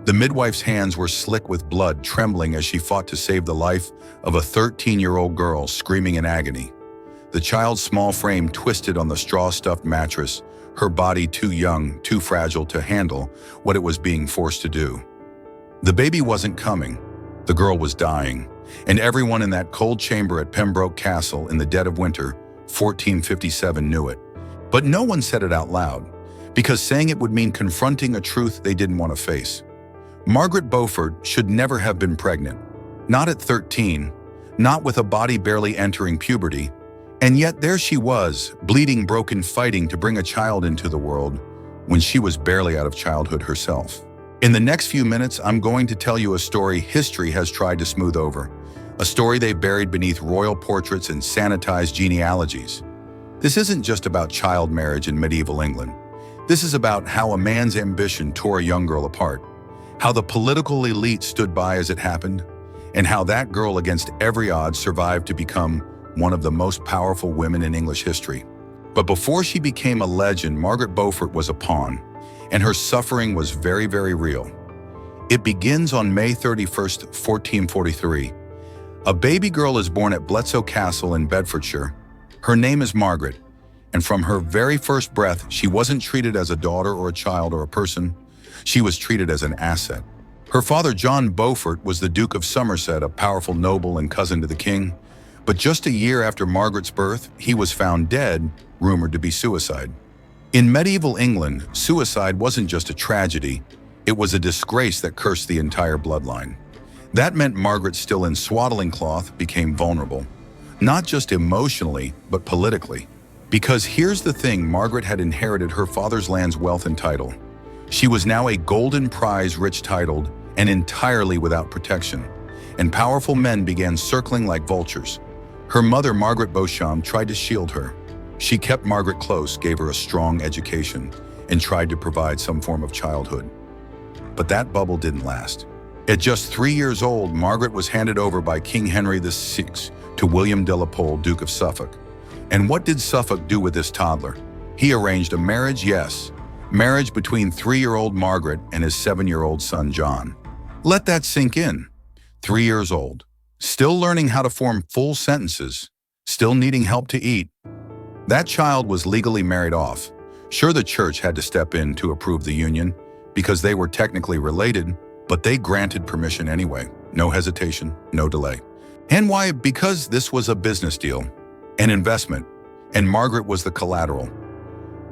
The midwife's hands were slick with blood, trembling as she fought to save the life of a 13-year-old girl screaming in agony. The child's small frame twisted on the straw-stuffed mattress, her body too young, too fragile to handle what it was being forced to do. The baby wasn't coming. The girl was dying, and everyone in that cold chamber at Pembroke Castle in the dead of winter, 1457, knew it. But no one said it out loud, because saying it would mean confronting a truth they didn't want to face. Margaret Beaufort should never have been pregnant. Not at 13, not with a body barely entering puberty, and yet there she was, bleeding, broken, fighting to bring a child into the world when she was barely out of childhood herself. In the next few minutes, I'm going to tell you a story history has tried to smooth over, a story they buried beneath royal portraits and sanitized genealogies. This isn't just about child marriage in medieval England. This is about how a man's ambition tore a young girl apart, how the political elite stood by as it happened, and how that girl against every odds survived to become one of the most powerful women in English history. But before she became a legend, Margaret Beaufort was a pawn, and her suffering was very, very real. It begins on May 31st, 1443. A baby girl is born at Pembroke Castle in Bedfordshire. Her name is Margaret, and from her very first breath, she wasn't treated as a daughter or a child or a person. She was treated as an asset. Her father, John Beaufort, was the Duke of Somerset, a powerful noble and cousin to the king. But just a year after Margaret's birth, he was found dead, rumored to be suicide. In medieval England, suicide wasn't just a tragedy, it was a disgrace that cursed the entire bloodline. That meant Margaret, still in swaddling cloth, became vulnerable. Not just emotionally, but politically. Because here's the thing, Margaret had inherited her father's land's wealth and title. She was now a golden prize, rich, titled, and entirely without protection. And powerful men began circling like vultures. Her mother, Margaret Beauchamp, tried to shield her. She kept Margaret close, gave her a strong education, and tried to provide some form of childhood. But that bubble didn't last. At just 3 years old, Margaret was handed over by King Henry VI to William de la Pole, Duke of Suffolk. And what did Suffolk do with this toddler? He arranged a marriage, yes, marriage between 3-year-old Margaret and his 7-year-old son, John. Let that sink in. 3 years old, still learning how to form full sentences, still needing help to eat. That child was legally married off. Sure, the church had to step in to approve the union because they were technically related, but they granted permission anyway. No hesitation, no delay. And why? Because this was a business deal, an investment, and Margaret was the collateral.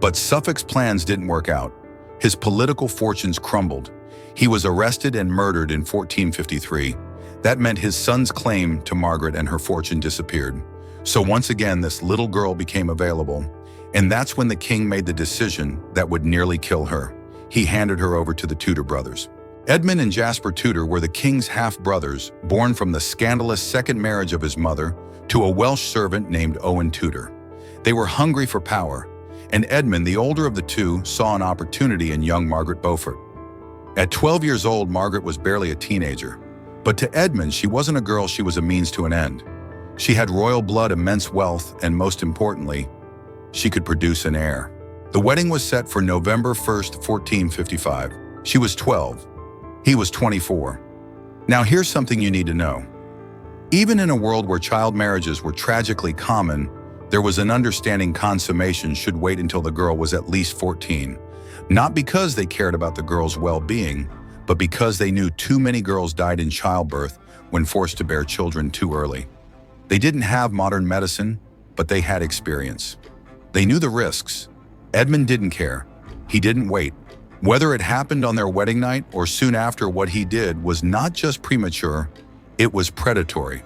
But Suffolk's plans didn't work out. His political fortunes crumbled. He was arrested and murdered in 1453. That meant his son's claim to Margaret and her fortune disappeared. So once again, this little girl became available, and that's when the king made the decision that would nearly kill her. He handed her over to the Tudor brothers. Edmund and Jasper Tudor were the king's half-brothers, born from the scandalous second marriage of his mother to a Welsh servant named Owen Tudor. They were hungry for power, and Edmund, the older of the two, saw an opportunity in young Margaret Beaufort. At 12 years old, Margaret was barely a teenager. But to Edmund, she wasn't a girl, she was a means to an end. She had royal blood, immense wealth, and most importantly, she could produce an heir. The wedding was set for November 1st, 1455. She was 12. He was 24. Now here's something you need to know. Even in a world where child marriages were tragically common, there was an understanding consummation should wait until the girl was at least 14. Not because they cared about the girl's well-being, but because they knew too many girls died in childbirth when forced to bear children too early. They didn't have modern medicine, but they had experience. They knew the risks. Edmund didn't care. He didn't wait. Whether it happened on their wedding night or soon after, what he did was not just premature, it was predatory.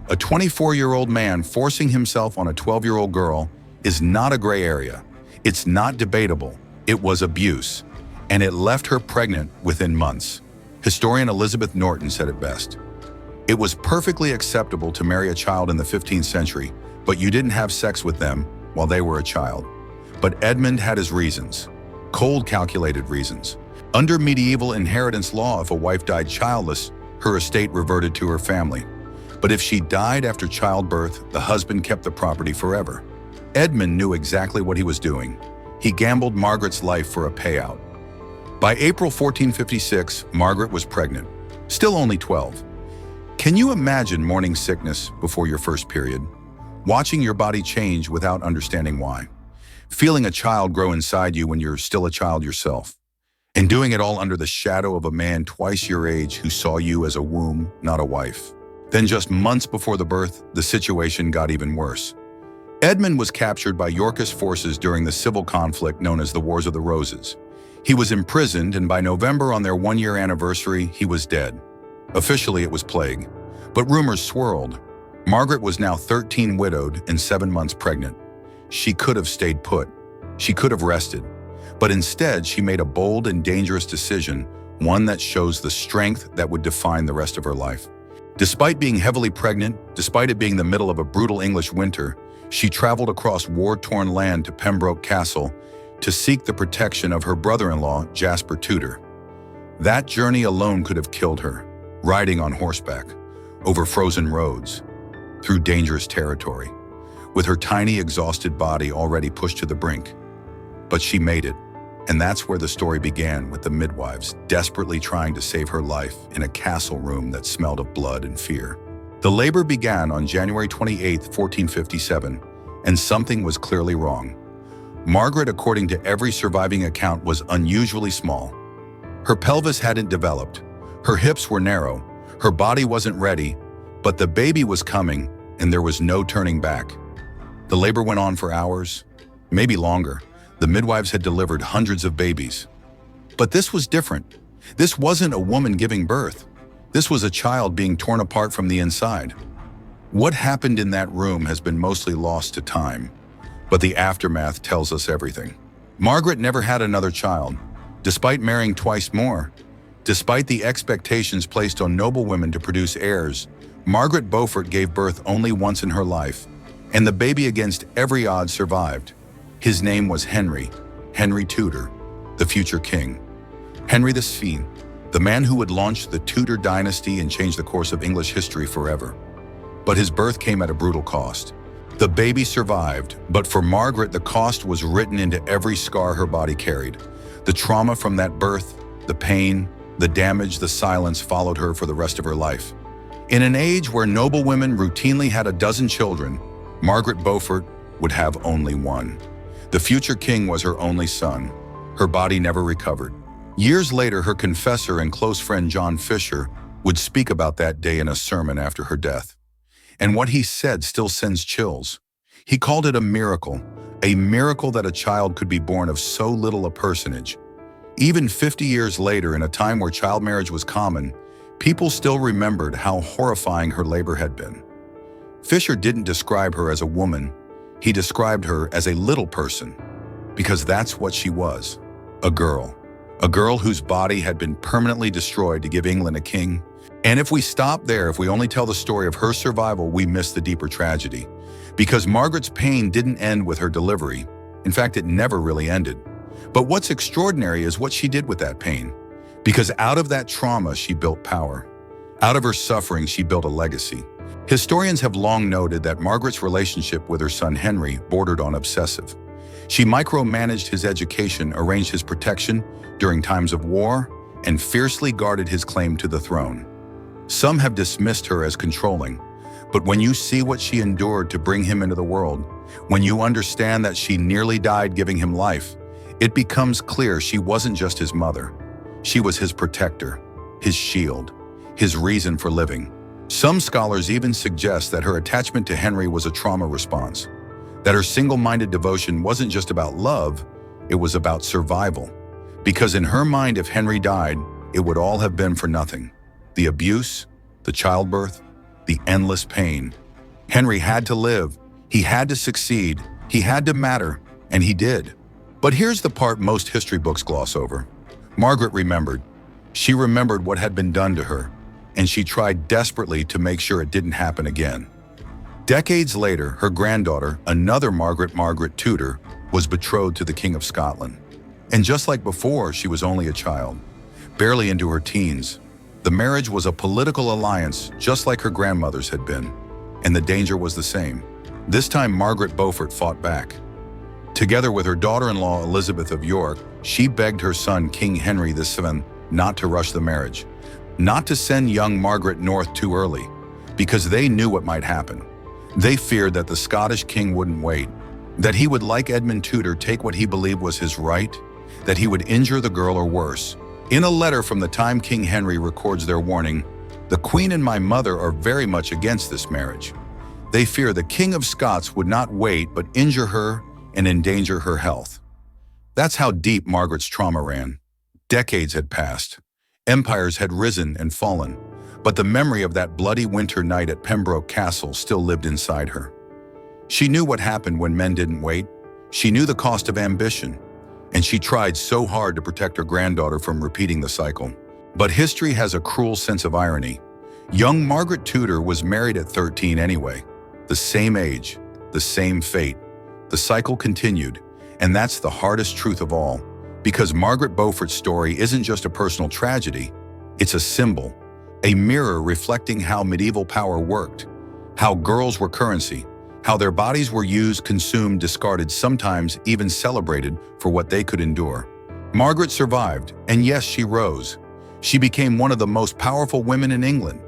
A 24-year-old man forcing himself on a 12-year-old girl is not a gray area. It's not debatable. It was abuse, and it left her pregnant within months. Historian Elizabeth Norton said it best. It was perfectly acceptable to marry a child in the 15th century, but you didn't have sex with them while they were a child. But Edmund had his reasons, cold, calculated reasons. Under medieval inheritance law, if a wife died childless, her estate reverted to her family. But if she died after childbirth, the husband kept the property forever. Edmund knew exactly what he was doing. He gambled Margaret's life for a payout. By April 1456, Margaret was pregnant, still only 12. Can you imagine morning sickness before your first period? Watching your body change without understanding why? Feeling a child grow inside you when you're still a child yourself? And doing it all under the shadow of a man twice your age who saw you as a womb, not a wife. Then just months before the birth, the situation got even worse. Edmund was captured by Yorkist forces during the civil conflict known as the Wars of the Roses. He was imprisoned, and by November on their one-year anniversary, he was dead. Officially, it was plague. But rumors swirled. Margaret was now 13, widowed, and 7 months pregnant. She could have stayed put. She could have rested. But instead, she made a bold and dangerous decision, one that shows the strength that would define the rest of her life. Despite being heavily pregnant, despite it being the middle of a brutal English winter, she traveled across war-torn land to Pembroke Castle to seek the protection of her brother-in-law, Jasper Tudor. That journey alone could have killed her, riding on horseback, over frozen roads, through dangerous territory, with her tiny, exhausted body already pushed to the brink. But she made it, and that's where the story began, with the midwives desperately trying to save her life in a castle room that smelled of blood and fear. The labor began on January 28, 1457, and something was clearly wrong. Margaret, according to every surviving account, was unusually small. Her pelvis hadn't developed, her hips were narrow, her body wasn't ready, but the baby was coming, and there was no turning back. The labor went on for hours, maybe longer. The midwives had delivered hundreds of babies. But this was different. This wasn't a woman giving birth. This was a child being torn apart from the inside. What happened in that room has been mostly lost to time, but the aftermath tells us everything. Margaret never had another child, despite marrying twice more. Despite the expectations placed on noble women to produce heirs, Margaret Beaufort gave birth only once in her life, and the baby against every odds survived. His name was Henry Tudor, the future king. Henry VI, the man who would launch the Tudor dynasty and change the course of English history forever. But his birth came at a brutal cost. The baby survived, but for Margaret, the cost was written into every scar her body carried. The trauma from that birth, the pain, the damage, the silence followed her for the rest of her life. In an age where noble women routinely had a dozen children, Margaret Beaufort would have only one. The future king was her only son. Her body never recovered. Years later, her confessor and close friend John Fisher would speak about that day in a sermon after her death. And what he said still sends chills. He called it a miracle that a child could be born of so little a personage. Even 50 years later, in a time where child marriage was common, people still remembered how horrifying her labor had been. Fisher didn't describe her as a woman. He described her as a little person, because that's what she was, a girl whose body had been permanently destroyed to give England a king. And if we stop there, if we only tell the story of her survival, we miss the deeper tragedy. Because Margaret's pain didn't end with her delivery. In fact, it never really ended. But what's extraordinary is what she did with that pain. Because out of that trauma, she built power. Out of her suffering, she built a legacy. Historians have long noted that Margaret's relationship with her son Henry bordered on obsessive. She micromanaged his education, arranged his protection during times of war, and fiercely guarded his claim to the throne. Some have dismissed her as controlling, but when you see what she endured to bring him into the world, when you understand that she nearly died giving him life, it becomes clear she wasn't just his mother. She was his protector, his shield, his reason for living. Some scholars even suggest that her attachment to Henry was a trauma response, that her single-minded devotion wasn't just about love, it was about survival. Because in her mind, if Henry died, it would all have been for nothing. The abuse, the childbirth, the endless pain. Henry had to live, he had to succeed, he had to matter, and he did. But here's the part most history books gloss over. Margaret remembered. She remembered what had been done to her, and she tried desperately to make sure it didn't happen again. Decades later, her granddaughter, another Margaret Tudor, was betrothed to the King of Scotland. And just like before, she was only a child, barely into her teens. The marriage was a political alliance, just like her grandmother's had been, and the danger was the same. This time, Margaret Beaufort fought back. Together with her daughter-in-law Elizabeth of York, she begged her son King Henry VII not to rush the marriage, not to send young Margaret north too early, because they knew what might happen. They feared that the Scottish king wouldn't wait, that he would, like Edmund Tudor, take what he believed was his right, that he would injure the girl or worse. In a letter from the time King Henry records their warning, "The Queen and my mother are very much against this marriage. They fear the King of Scots would not wait but injure her and endanger her health." That's how deep Margaret's trauma ran. Decades had passed. Empires had risen and fallen, but the memory of that bloody winter night at Pembroke Castle still lived inside her. She knew what happened when men didn't wait. She knew the cost of ambition, and she tried so hard to protect her granddaughter from repeating the cycle. But history has a cruel sense of irony. Young Margaret Tudor was married at 13 anyway. The same age, the same fate. The cycle continued, and that's the hardest truth of all, because Margaret Beaufort's story isn't just a personal tragedy, it's a symbol, a mirror reflecting how medieval power worked, how girls were currency, how their bodies were used, consumed, discarded, sometimes even celebrated for what they could endure. Margaret survived, and yes, she rose. She became one of the most powerful women in England.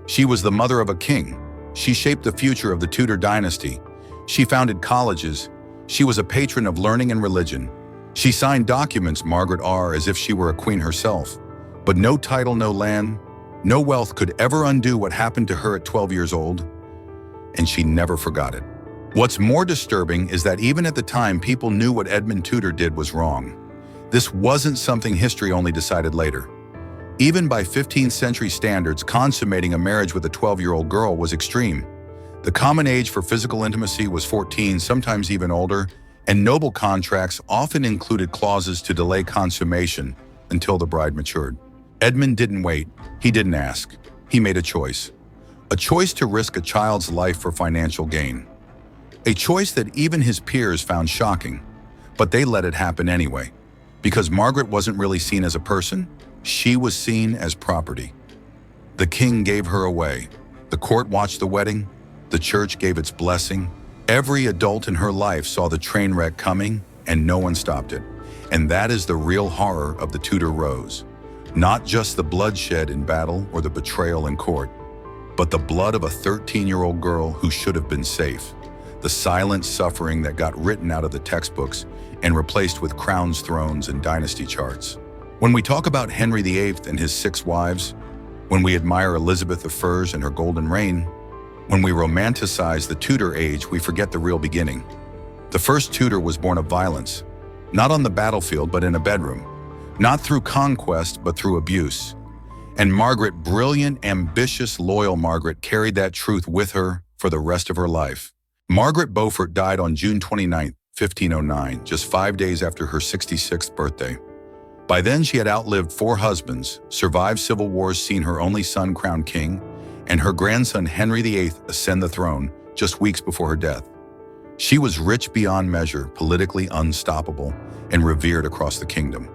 She was the mother of a king. She shaped the future of the Tudor dynasty. She founded colleges. She was a patron of learning and religion. She signed documents, Margaret R., as if she were a queen herself. But no title, no land, no wealth could ever undo what happened to her at 12 years old, and she never forgot it. What's more disturbing is that even at the time, people knew what Edmund Tudor did was wrong. This wasn't something history only decided later. Even by 15th century standards, consummating a marriage with a 12-year-old girl was extreme. The common age for physical intimacy was 14, sometimes even older, and noble contracts often included clauses to delay consummation until the bride matured. Edmund didn't wait. He didn't ask. He made a choice. A choice to risk a child's life for financial gain. A choice that even his peers found shocking, but they let it happen anyway. Because Margaret wasn't really seen as a person, she was seen as property. The king gave her away. The court watched the wedding. The church gave its blessing. Every adult in her life saw the train wreck coming, and no one stopped it. And that is the real horror of the Tudor Rose. Not just the bloodshed in battle or the betrayal in court, but the blood of a 13-year-old girl who should have been safe. The silent suffering that got written out of the textbooks and replaced with crowns, thrones, and dynasty charts. When we talk about Henry VIII and his 6 wives, when we admire Elizabeth of Furs and her golden reign, when we romanticize the Tudor age, we forget the real beginning. The first Tudor was born of violence, not on the battlefield, but in a bedroom. Not through conquest, but through abuse. And Margaret, brilliant, ambitious, loyal Margaret, carried that truth with her for the rest of her life. Margaret Beaufort died on June 29, 1509, just 5 days after her 66th birthday. By then, she had outlived 4 husbands, survived civil wars, seen her only son crowned king, and her grandson Henry VIII ascend the throne just weeks before her death. She was rich beyond measure, politically unstoppable, and revered across the kingdom.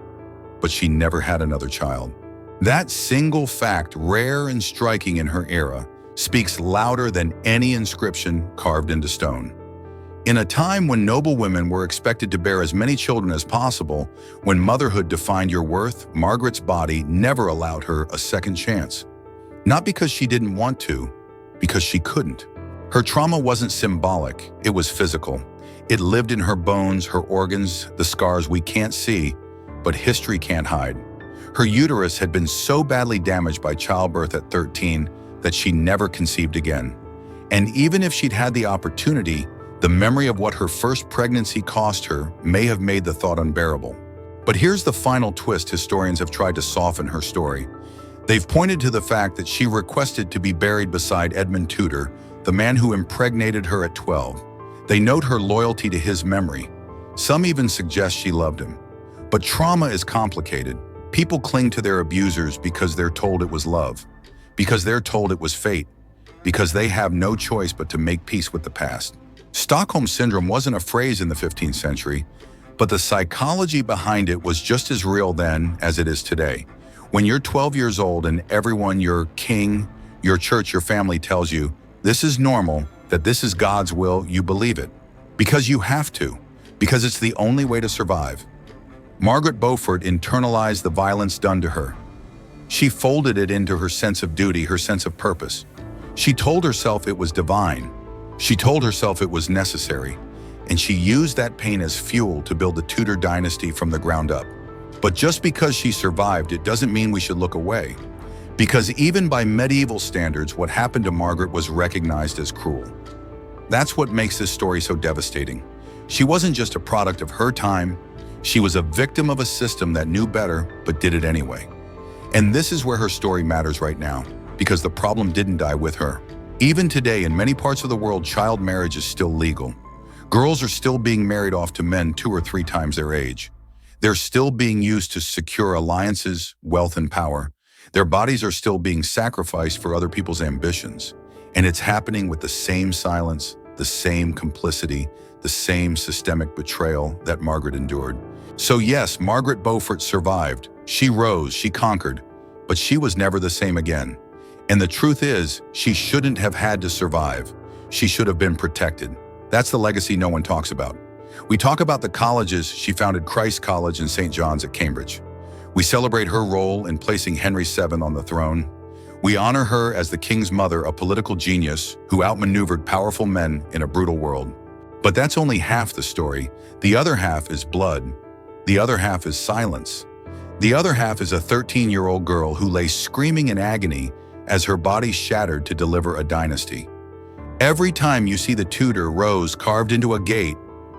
But she never had another child. That single fact, rare and striking in her era, speaks louder than any inscription carved into stone. In a time when noble women were expected to bear as many children as possible, when motherhood defined your worth, Margaret's body never allowed her a second chance. Not because she didn't want to, because she couldn't. Her trauma wasn't symbolic, it was physical. It lived in her bones, her organs, the scars we can't see, but history can't hide. Her uterus had been so badly damaged by childbirth at 13 that she never conceived again. And even if she'd had the opportunity, the memory of what her first pregnancy cost her may have made the thought unbearable. But here's the final twist. Historians have tried to soften her story. They've pointed to the fact that she requested to be buried beside Edmund Tudor, the man who impregnated her at 12. They note her loyalty to his memory. Some even suggest she loved him. But trauma is complicated. People cling to their abusers because they're told it was love, because they're told it was fate, because they have no choice but to make peace with the past. Stockholm Syndrome wasn't a phrase in the 15th century, but the psychology behind it was just as real then as it is today. When you're 12 years old and everyone, your king, your church, your family tells you this is normal, that this is God's will, you believe it. Because you have to. because it's the only way to survive. Margaret Beaufort internalized the violence done to her. She folded it into her sense of duty, her sense of purpose. She told herself it was divine. She told herself it was necessary. And she used that pain as fuel to build the Tudor dynasty from the ground up. But just because she survived, it doesn't mean we should look away. Because even by medieval standards, what happened to Margaret was recognized as cruel. That's what makes this story so devastating. She wasn't just a product of her time, she was a victim of a system that knew better, but did it anyway. And this is where her story matters right now, because the problem didn't die with her. Even today, in many parts of the world, child marriage is still legal. Girls are still being married off to men 2 or 3 times their age. They're still being used to secure alliances, wealth, and power. Their bodies are still being sacrificed for other people's ambitions. And it's happening with the same silence, the same complicity, the same systemic betrayal that Margaret endured. So yes, Margaret Beaufort survived. She rose, she conquered, but she was never the same again. And the truth is, she shouldn't have had to survive. She should have been protected. That's the legacy no one talks about. We talk about the colleges. She founded Christ College and St. John's at Cambridge. We celebrate her role in placing Henry VII on the throne. We honor her as the king's mother, a political genius who outmaneuvered powerful men in a brutal world. But that's only half the story. The other half is blood. The other half is silence. The other half is a 13-year-old girl who lay screaming in agony as her body shattered to deliver a dynasty. Every time you see the Tudor rose carved into a gate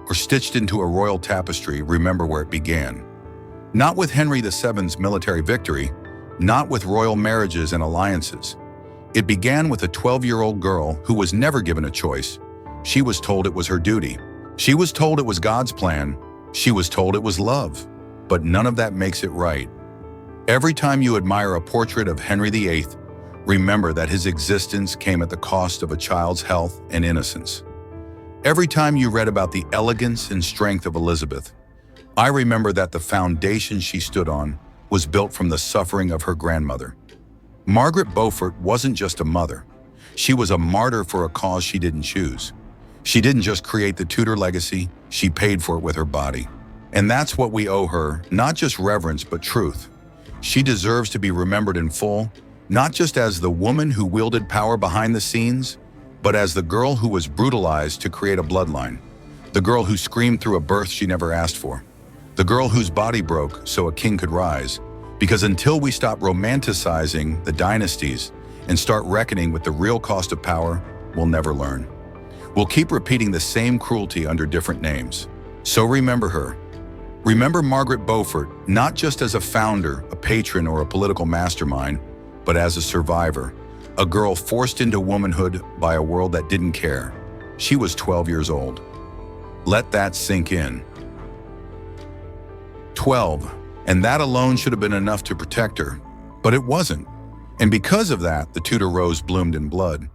or stitched into a royal tapestry, remember where it began. Not with Henry VII's military victory, not with royal marriages and alliances. It began with a 12-year-old girl who was never given a choice. She was told it was her duty. She was told it was God's plan. She was told it was love. But none of that makes it right. Every time you admire a portrait of Henry VIII, remember that his existence came at the cost of a child's health and innocence. Every time you read about the elegance and strength of Elizabeth, I remember that the foundation she stood on was built from the suffering of her grandmother. Margaret Beaufort wasn't just a mother. She was a martyr for a cause she didn't choose. She didn't just create the Tudor legacy, she paid for it with her body. And that's what we owe her, not just reverence, but truth. She deserves to be remembered in full, not just as the woman who wielded power behind the scenes, but as the girl who was brutalized to create a bloodline. The girl who screamed through a birth she never asked for. The girl whose body broke so a king could rise. Because until we stop romanticizing the dynasties and start reckoning with the real cost of power, we'll never learn. We'll keep repeating the same cruelty under different names. So remember her. Remember Margaret Beaufort, not just as a founder, a patron, or a political mastermind, but as a survivor, a girl forced into womanhood by a world that didn't care. She was 12 years old. Let that sink in. 12, and that alone should have been enough to protect her, but it wasn't. And because of that, the Tudor rose bloomed in blood.